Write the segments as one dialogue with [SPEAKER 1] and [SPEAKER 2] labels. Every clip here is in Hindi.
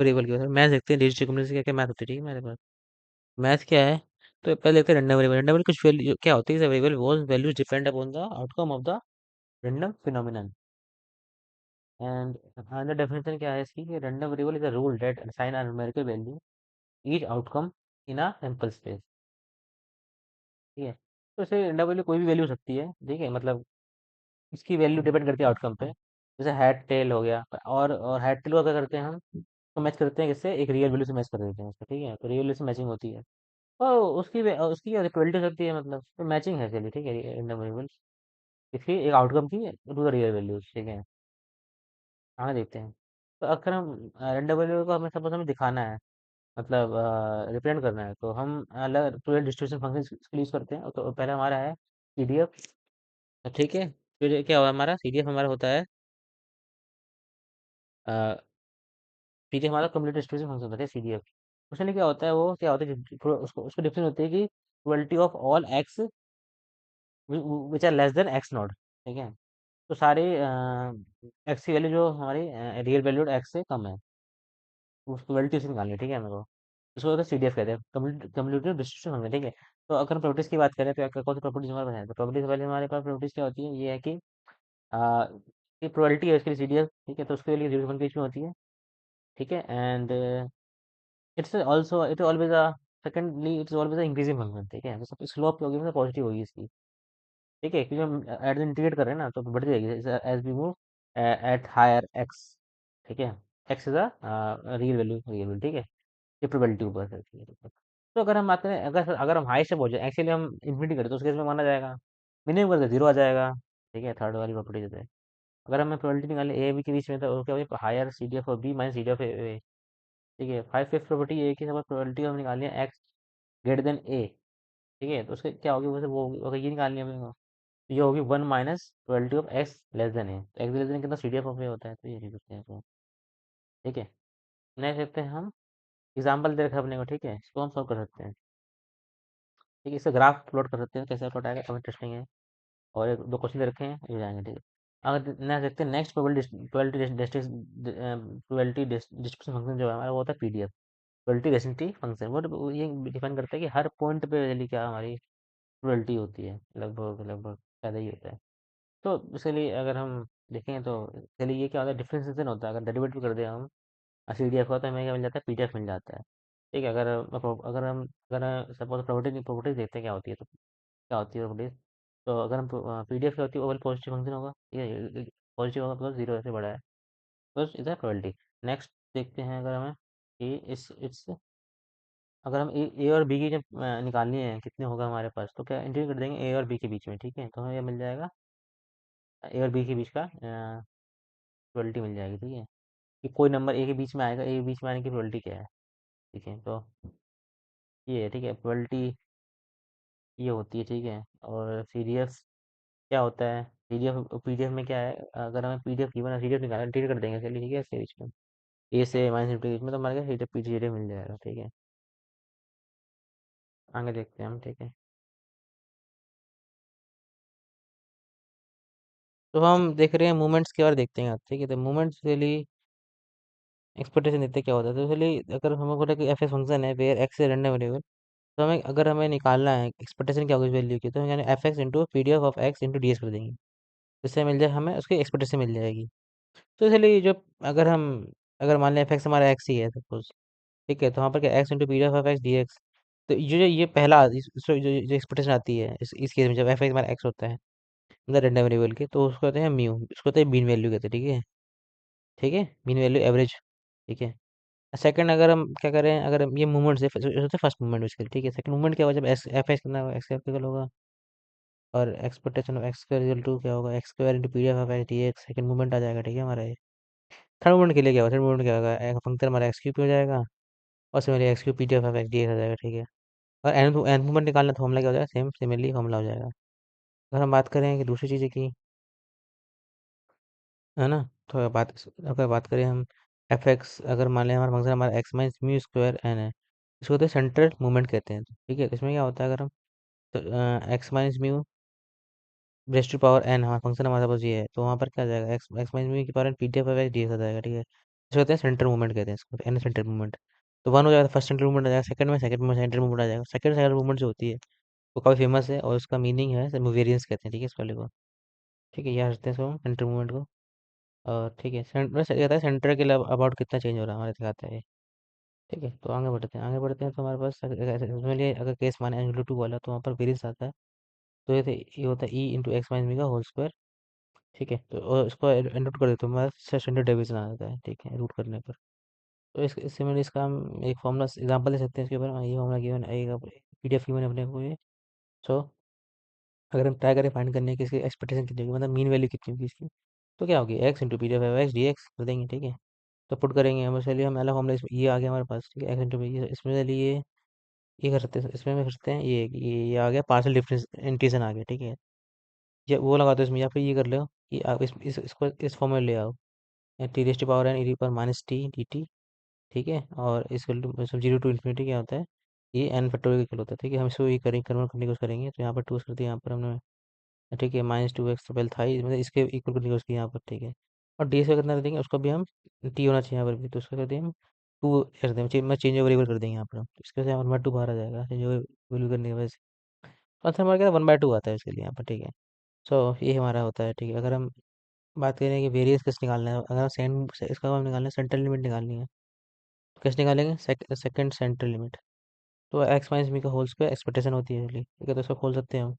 [SPEAKER 1] वेरिएबल की मैथ देखते हैं, डिजिटल कंपनी से क्या क्या मैथ होती है, ठीक है मेरे पास। मैथ क्या है? तो पहले देखते हैं रैंडम वेरिएबल। रैंडम वेरिएबल कुछ वैल्यू क्या होती है? Variable was values depend upon the outcome of the random phenomenon. And another definition क्या है इसकी? कि random variable is a rule that assign a numerical value each outcome in a sample space, ठीक है। तो इसे रैंडम वैल्यू कोई भी वैल्यू हो सकती है, ठीक है, मतलब इसकी वैल्यू डिपेंड करती है आउटकम पे। जैसे हेड टेल हो गया, और हेड टेल को क्या करते हैं हम, तो मैच करते हैं किससे? एक रियल वैल्यू से मैच कर देते हैं उसको, ठीक है, तो रियल वैल्यू से मैचिंग होती है। और उसकी क्या प्रोबेबिलिटी हो सकती है, मतलब तो मैचिंग है, चलिए ठीक है, रैंडम वेरिएबल इसकी एक आउटकम की टू द रियल वैल्यूज, ठीक है। आगे देखते हैं। तो अगर हम रैंडम वेरिएबल को हमें सपोज हमें दिखाना है, मतलब रिप्रेजेंट करना है, तो हम अलग पूरे डिस्ट्रीब्यूशन फंक्शन इसके लिए यूज करते हैं। तो पहले हमारा है पीडीएफ, ठीक है। फिर क्या हुआ, हमारा पीडीएफ हमारा होता है, पीडीएफ हमारा कंप्लीट डिस्ट्रीब्यूशन फंक्शन होता है, सीडीएफ। उसमें क्या होता है, वो क्या होता है कि उसको उसको डिफरेंस होती है कि probability of all X which are less than X nought, ठीक है। तो सारे एक्स की वैल्यू जो हमारी रियल वैल्यू एक्स से कम है, उसकी प्रोबेबिलिटी उसकी निकालनी है, ठीक है मेरे को। उसको होता है सीडीएफ कहते हैं, कम्यूटेटिव डिस्ट्रीब्यूशन फंक्शन, ठीक है। तो अगर हम प्रॉपर्टीज की बात करें तो कौन सी प्रॉपर्टीज हमारे पास है? तो प्रॉपर्टीज पहले हमारे पास प्रॉपर्टीज क्या होती है, ये है कि की प्रोबेबिलिटी है इसके लिए सीडीएफ, ठीक है, तो उसके लिए 0 1 के बीच में होती है, ठीक है। And it's also it always a secondly it's always a increasing function, ठीक है। तो स्लोप होगी मतलब पॉजिटिव होगी इसकी, ठीक है, क्योंकि हम एट द इंटीग्रेट कर रहे हैं ना, तो बढ़ जाएगी as we move at higher X, ठीक है। X is a real value, ठीक है। ये प्रोबेबिलिटी ऊपर है, ठीक है। तो अगर हम बात करें, अगर अगर हम हाई से पहुंच जाए, एक्चुअली हम इन्फिनिटी करें, तो उस केस में माना जाएगा, मिनिमम करते जीरो आ जाएगा, ठीक है, थर्ड वाली प्रॉपर्टी देते हैं। अगर हमें प्रोबेबिलिटी निकाले ए बी के बीच में, तो क्या होगी? Higher C D F of B minus C D F of, ठीक है। फाइव फिफ्थ प्रॉपर्टी ये है कि सब प्रोबेबिलिटी हम निकालनी है एक्स ग्रेटर देन ए, ठीक है। तो उसके क्या होगी, वैसे वो होगी, अगर ये निकालनी है अपने को, तो ये होगी one minus probability of X less than A. तो एक्स लेस देन कितना? C D F of A होता है, तो ये लिख सकते हैं इसको, ठीक है। नेक्स्ट देखते हैं हम, एग्जाम्पल दे रखा है अपने को, ठीक है, इसको हम सॉल्व कर सकते हैं, ठीक है। इससे ग्राफ प्लॉट कर सकते हैं, कैसे प्लॉट आएगा, काफी इंटरेस्टिंग है। और एक दो क्वेश्चन दे रखे हैं, ये जाएंगे, ठीक है। अगर नेक्स्ट देखते हैं, नेक्स्ट प्रोबेबिलिटी डिस्ट्रीब्यूशन फंक्शन जो है हमारा, वो होता है पीडीएफ, प्रोबेबिलिटी डेंसिटी फंक्शन। वो ये डिफाइन करता है कि हर पॉइंट पे वैल्यू क्या हमारी प्रोबेबिलिटी होती है, लगभग लगभग ज़्यादा ही होता है। तो इसलिए अगर हम देखें तो चलिए, ये क्या होता है? डिफरेंशिएशन होता है, अगर डेरिवेटिव कर दें हम सीडीएफ का, तो हमें क्या मिल जाता है? पीडीएफ मिल जाता है, ठीक है। अगर हम अगर सपोज प्रॉपर्टीज देखते हैं क्या होती है, तो क्या होती है प्रॉपर्टीज? तो अगर हम पीडीएफ क्या होती है? ओवल पॉजिटिव फंक्शन होगा, ठीक है, पॉजिटिव होगा मतलब जीरो से बड़ा है, बस इधर प्रोबेबिलिटी। नेक्स्ट देखते हैं, अगर हमें कि इट्स अगर हम ए और बी की जब निकालनी है, कितने होगा हमारे पास, तो क्या इंटीग्रेट कर देंगे ए और बी के बीच में, ठीक है। तो हमें ये मिल जाएगा ए और बी के बीच का प्रोबेबिलिटी मिल जाएगी, ठीक है, कि कोई नंबर ए के बीच में आएगा, ए के बीच में आने की प्रोबेबिलिटी क्या है, ठीक है। तो ये है, ठीक है, प्रोबेबिलिटी ये होती है, ठीक है। और पीडीएफ क्या होता है? पीडीएफ में क्या है, अगर हमें पीडीएफ गिवन है, पीडीएफ निकालना, इंटीग्रेट कर देंगे, चलिए, ठीक है, इसके बीच में ए से माइनस के बीच में, तो हमारे पीडीएफ मिल जाएगा, ठीक है। आगे देखते हैं हम, ठीक है। तो हम देख रहे हैं मूवमेंट्स के बारे देखते हैं, ठीक है। तो मूवमेंट्स के लिए एक्सपेक्टेशन देखते हैं क्या होता है। तो चलिए, अगर हमें बोला कि एफ एस फंक्शन है वेयर एक्स है रैंडम वेरिएबल, तो हमें अगर हमें निकालना है एक्सपेक्टेशन क्या होगी वैल्यू की, तो हम यानी F x into P D F of x into D S कर देंगे, जिससे मिल जाए हमें उसकी एक्सपेक्टेशन मिल जाएगी। तो इसलिए जो अगर हम अगर मान लें एफ एक्स हमारा एक्स ही है सपोज, ठीक है, तो वहाँ पर क्या x into P D F of X D x. तो ये पहला जो एक्सपेक्टेशन आती है इस केस में, जब एफ एक्स हमारा एक्स होता है मतलब रैंडम वेरिएबल के, तो उसको कहते हैं म्यू, उसको कहते हैं मीन वैल्यू कहते हैं, ठीक है, ठीक है, मीन वैल्यू एवरेज, ठीक है। सेकंड अगर हम क्या करें, अगर हम ये मूवमेंट से फर्स्ट मूवमेंट बेसिकली, ठीक है, सेकंड मूवमेंट क्या होगा? जब एस एफ एक्स कितना होगा? एक्स कैपिटल होगा, और expectation of X square equal to क्या होगा? X square into P D F of X D X, second movement आ जाएगा, ठीक है हमारा ये। थर्ड मूवमेंट के लिए क्या होगा? थर्ड मूवमेंट क्या होगा? फंक्शन हमारा एक्स क्यूब हो जाएगा, और similarly X cube P D F of X D X आ जाएगा, ठीक है। और एन मूवमेंट निकालना, तो फॉर्मूला क्या हो जाएगा? सेम सिमिलरली फॉर्मूला हो जाएगा। अगर हम बात करें कि दूसरी चीज़ें की, है ना, तो अगर बात करें हम एफ एक्स, अगर मान लें हमारा फंक्शन हमारा X minus mu square N है, इसको होते हैं सेंट्रल मूवमेंट कहते हैं, ठीक है। तो इसमें क्या होता है, अगर हम तो X minus mu raised to power N हमारा फंक्शन हमारे पास ये है, तो वहाँ पर क्या आ जाएगा? एक्स एक्स माइनस म्यू की power N P D F of X D X आ जाएगा, ठीक है। इसको कहते हैं सेंटर मूवमेंट कहते हैं इसको, एन सेंटर मूवमेंट। तो वन हो जाएगा, फर्स्ट सेंटर मूवमेंट आ जाएगा, सेकंड में सेंटर मूवमेंट आ जाएगा। सेकंड सेंटर मूवमेंट जो होती है वो काफ़ी फेमस है, और उसका मीनिंग है वेरिएंस कहते हैं, ठीक है इस वाले को। ठीक है, याद रखते हैं इसको, सेंटर मूवमेंट को। और ठीक है, सेंटर कहता है सेंटर के अबाउट कितना चेंज हो रहा है हमारे दिखाता है ये। ठीक है, तो आगे बढ़ते हैं तो हमारे पास उसमें लिए अगर केस माने एंगुलर टू वाला, तो वहाँ पर वेरिएंस आता है। तो ये होता है ई इंटू एक्स माइनस मी का होल स्क्वायर। ठीक है, तो और इसको नोट कर देते हैं, हमारा स्टैंडर्ड डेविएशन आ जाता है, ठीक है, रूट करने पर। तो इससे मैंने इसका हम एक फॉर्मूला एग्जांपल दे सकते हैं इसके ऊपर। ये फॉर्मूला गिवन आएगा, पीडीएफ गिवन है अपने को ये। सो अगर हम ट्राई करें फाइंड करने की इसकी एक्सपेक्टेशन कितनी होगी, मतलब मीन वैल्यू कितनी होगी इसकी, तो क्या होगी, x into PDF x D x कर देंगे। ठीक है, तो पुट करेंगे हम, चलिए हम पहला फॉर्मूला ये आ गया हमारे पास, ठीक है, एक्स इंटू इसमें चलिए ये कर सकते हैं, इसमें भी कर सकते हैं, ये आ गया पार्शियल डिफरेंस इंटीजन आ गया। ठीक है, ये वो लगा दो इसमें, या फिर ये कर लो कि आप इसको इस फॉर्म में ले आओ, T raised power N E पर माइनस टी डी टी। ठीक है, और इसको जीरो टू इन्फिनिटी क्या होता है, ये एन फैक्टोरियल इक्वल होता है। ठीक है, हम इसको ये करेंगे, कन्वर्ट करने की कोशिश करेंगे, तो यहाँ पर टू कर दिया, यहाँ पर हमने। ठीक है, माइनस टू एक्स तो पहले था ही, मतलब इसके इक्वल करने की कोशिश की यहाँ पर। ठीक है, और डी से कितना कर देंगे, उसको भी हम टी होना चाहिए यहाँ पर भी, तो उसका कर देंगे हम टू कर देंगे, मैं चेंज ओवर कर देंगे यहाँ पर हम, तो इसके वजह से 1/2 बाहर आ जाएगा चेंज ओवर वैल्यू करने की वजह से। आंसर हमारा क्या 1/2 आता है इसके लिए यहाँ पर। ठीक है, सो ये हमारा होता है। ठीक है, अगर हम बात करें कि वेरिएंस किस निकालना है, अगर इसका हम निकालना है, सेंट्रल लिमिट निकालनी है, तो कैसे निकालेंगे, सेकंड सेंट्रल लिमिट। तो एक्स माइनस मी का होल स्क्वायर एक्सपेक्टेशन होती है चलिए, ठीक है, तो इसको खोल सकते हैं हम।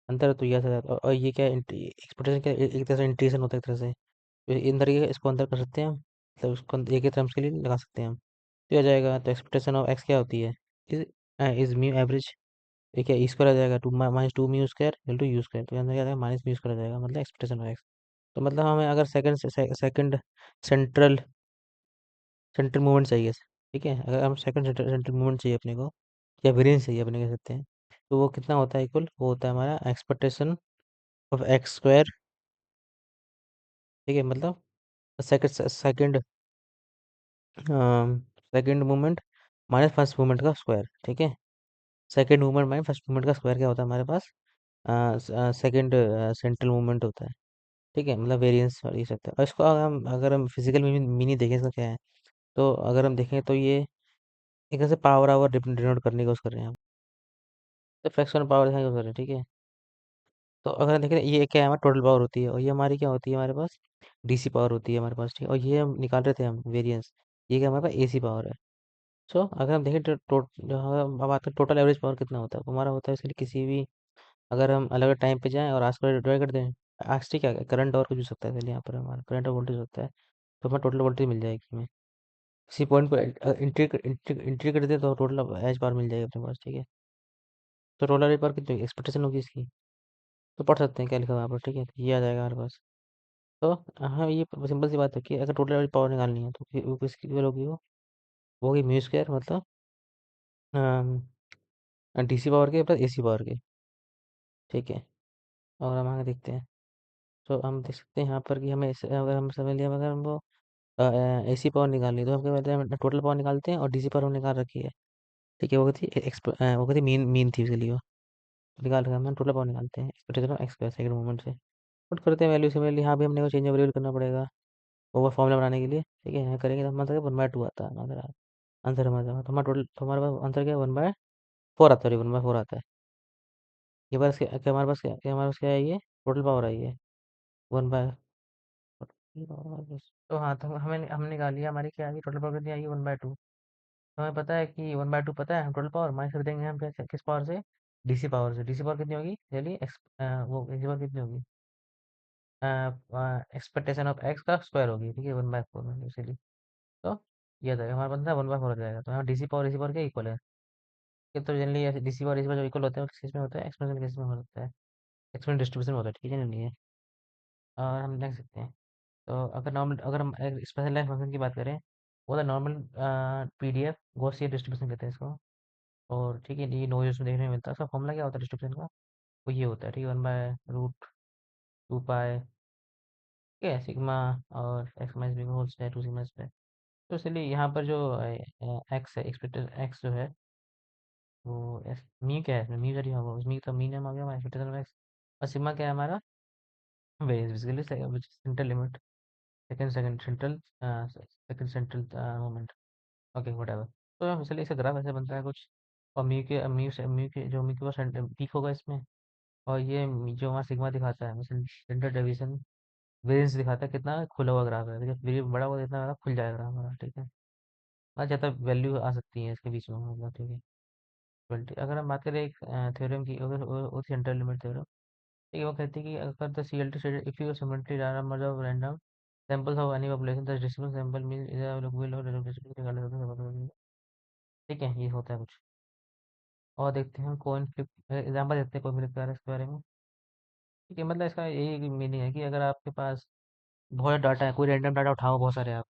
[SPEAKER 1] अंतर तो यह था, और ये क्या एक्सपेक्टेशन क्या एक तरह से इंटीग्रेशन होता है एक तरह से, तो इन तरीके इसको अंदर कर सकते हैं हम, मतलब उसको एक ही टर्म्स के लिए लगा सकते हैं हम। तो आ जाएगा, तो एक्सपेक्टेशन ऑफ एक्स क्या होती है, इज म्यू एवरेज। ठीक है, ई स्क्वायर आ जाएगा, two minus two mu square equal to U square, तो अंदर क्या आ जाएगा, माइनस म्यू स्क्वायर आ जाएगा, मतलब एक्सपेक्टेशन ऑफ एक्स। तो मतलब हमें अगर सेकंड सेंट्रल सेंट्रल मूवमेंट चाहिए, ठीक है, अगर हम सेकंड सेंट्रल मूवमेंट चाहिए अपने को, या वेरिएंस चाहिए अपने कह सकते हैं, तो वो कितना होता है इक्वल, वो होता है हमारा एक्सपेक्टेशन ऑफ एक्स स्क्वायर। ठीक है, मतलब second second second movement minus first movement का स्क्वायर। ठीक है, second movement minus first movement का स्क्वायर क्या होता है हमारे पास, सेकंड सेंट्रल मूवमेंट होता है। ठीक है, मतलब वेरिएंस और ये सकते हैं, और इसको अगर हम फिजिकल मीनिंग देखें इसका क्या है, तो अगर हम देखें तो ये एक तरह से पावर आवर डिनोट करने की कोशिश कर रहे हैं हम, तो फ्रैक्शन पावर दिखाने की कोशिश कर रहे हैं। ठीक है, तो अगर देखें ये क्या है, हमारी टोटल पावर होती है, और ये हमारी क्या होती है हमारे पास, डीसी पावर होती है हमारे पास। ठीक है, और ये हम निकाल रहे थे हम वेरिएंस, ये क्या हमारे पास एसी पावर है। सो अगर हम देखें जो हम अब बात करें टोटल एवरेज पावर कितना होता है, तो हमारा होता है इसके लिए किसी भी, अगर हम अलग अलग टाइम पे जाएं और आस पर ड्राई कर दें, आस ठीक है, करंट और कुछ हो सकता है, चलिए यहाँ पर हमारा करंट और वोल्टेज होता है, तो हमें टोटल वोल्टेज मिल जाएगी हमें। इसी पॉइंट पर इंट्री कर दें तो टोटल एज पावर मिल जाएगी अपने पास। ठीक है, तो टोटल एज पावर कितनी एक्सपेक्टेशन होगी इसकी, तो पढ़ सकते हैं क्या लिखा हुआ है यहाँ पर। ठीक है, तो ये आ जाएगा हमारे पास। तो हाँ, ये सिंपल सी बात है कि अगर टोटल एवरेज पावर निकालनी है, तो वो किसकी इक्वल होगी, वो होगी म्यू स्क्वायर, मतलब डीसी पावर के प्लस एसी पावर के। ठीक है, और हम आगे देखते हैं, तो हम देख सकते हैं यहाँ पर कि अगर हम समझ लिया, अगर हमको एसी पावर निकालनी है, तो हम क्या करते हैं, टोटल पावर निकालते हैं, और डीसी पावर हमने निकाल रखी है। ठीक है, वो थी मीन थी उसके लिए, वो निकाल रखा है, हम टोटल पावर निकालते हैं expectation of x second movement से, पुट करते हैं वैल्यू सिमिलरली, यहाँ भी हमने को चेंज ओवर करना पड़ेगा ओवर फॉर्मूला बनाने के लिए। ठीक है, यहाँ करेंगे तो हमारा 1/2 आता है हमारा आंसर, हमारा तो हमारा टोटल, तो हमारे पास आंसर क्या है, 1/4 आता है, 1/4 आता है। ये बार क्या हमारे पास हमारे पास क्या है, ये टोटल पावर आई है 1/। तो हाँ, तो हमें हमने निकाल लिया, हमारी क्या आई टोटल पावर कितनी आई 1/2। हमें पता है कि 1/2 पता है, हम टोटल पावर माइनस कर देंगे हम किस पावर से, डीसी पावर से। डीसी पावर कितनी होगी, चलिए वो डीसी पावर कितनी होगी, एक्सपेक्टेशन ऑफ एक्स का स्क्वायर होगी। ठीक है, 1/4 में इसीलिए, तो ये आ जाएगा हमारा बंदा 1/4 हो जाएगा। तो यहाँ डीसी पावर क्या इक्वल है, ये तो जनरली ऐसे डीसी पावर इसी पावर जो इक्वल होते हैं, किस में होता है, एक्सपोनेंशियल केस में होता है, एक्सपोनेंशियल डिस्ट्रीब्यूशन में होता है। ठीक है, नहीं है, और हम देख सकते हैं। तो अगर हम स्पेशल लाइन फंक्शन की बात करें, वो तो नॉर्मल पीडीएफ गॉसियन डिस्ट्रीब्यूशन कहते हैं इसको। और ठीक है, ये नोइज़ में देखने में मिलता है, उसका फॉर्मूला क्या होता है डिस्ट्रीब्यूशन का, वो ये होता है, ठीक है, 1/√2 पाई, ठीक है, सिग्मा, और एक्स माइनस बी का होल स्क्वायर 2 सिग्मा स्क्वायर। तो इसलिए यहाँ पर जो एक्स है, एक्सपेक्टेड एक्स जो है, वो मी क्या है इसमें, मी सॉरी, हाँ वो मी तो मीन है आ गया हमारा एक्सपेक्टेशन ऑफ एक्स, और सिग्मा क्या है हमारा, variance basically centre limit. Second second central second central moment, okay whatever. तो इसलिए इसका ग्राफ ऐसे बनता है कुछ, और म्यू के जो म्यू के पास पीक होगा इसमें, और ये जो हमारा सिग्मा दिखाता है सेंटर डेविएशन वेरिएंस दिखाता है, कितना खुला हुआ ग्राफ है, देखिए वेरिएंस बड़ा होगा इतना ज़्यादा खुल जाएगा ग्राफ हमारा, ठीक है। ज़्यादा वैल्यू आ सकती है इसके बीच में, मतलब ठीक है। 20 अगर हम बात करें एक थ्योरम की, अगर वो सेंट्रल लिमिट थ्योरम, ठीक है, वो कहती है कि अगर the CLT stated if you symmetry number of random samples of any population the distribution sample mean is will और रिगार्डलेस ऑफ द, ठीक है, ये होता है कुछ। और देखते हैं कॉइन फ्लिप एग्जांपल देखते हैं कॉइन फ्लिप का इसके बारे में, ठीक है। मतलब इसका यही मीनिंग है कि अगर आपके पास बहुत डाटा है, कोई रैंडम डाटा उठाओ बहुत सारे आप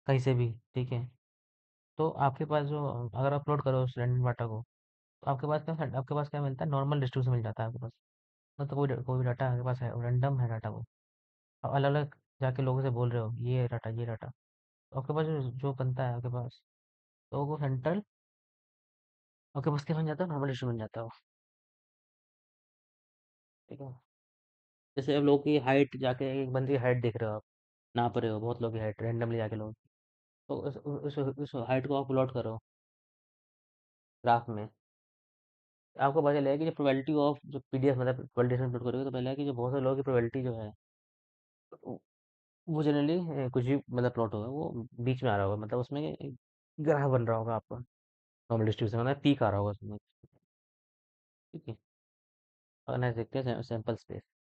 [SPEAKER 1] कहीं से भी, ठीक है, तो आपके पास जो, अगर अपलोड करो उस रैंडम डाटा को, तो आपके पास क्या मिलता है, नॉर्मल डिस्ट्रीब्यूशन मिल जाता है आपके पास। मतलब कोई भी डाटा आपके पास है, रैंडम है डाटा वो, अब अलग अलग जाके लोगों से बोल रहे हो ये डाटा ये डाटा, तो आपके पास जो बनता है आपके पास, तो वो सेंट्रल आपके पास क्या बन जाता है, नॉर्मल डिस्ट्रीब्यूशन बन जाता है वो, ठीक है। जैसे अब लोग की हाइट जाके एक बंदे की हाइट देख रहे हो आप, नाप रहे हो बहुत लोग की हाइट रैंडमली जाके लोग, तो उस हाइट को आप प्लॉट करो ग्राफ में, आपको पता चलेगा कि जो प्रोबेबिलिटी ऑफ जो PDF मतलब प्रोबेबिलिटी में प्लॉट करोगे, तो पहले है कि जो बहुत सारे लोगों की प्रोबेबिलिटी जो है, वो वो जनरली कुछ भी मतलब प्लॉट होगा वो बीच में आ रहा होगा, मतलब उसमें एक ग्राफ बन रहा होगा आपका, नॉर्मल डिस्ट्रीब्यूशन मतलब पीक आ रहा होगा उसमें, ठीक है। और नेक्स्ट देखते हैं सैंपल स्पेस।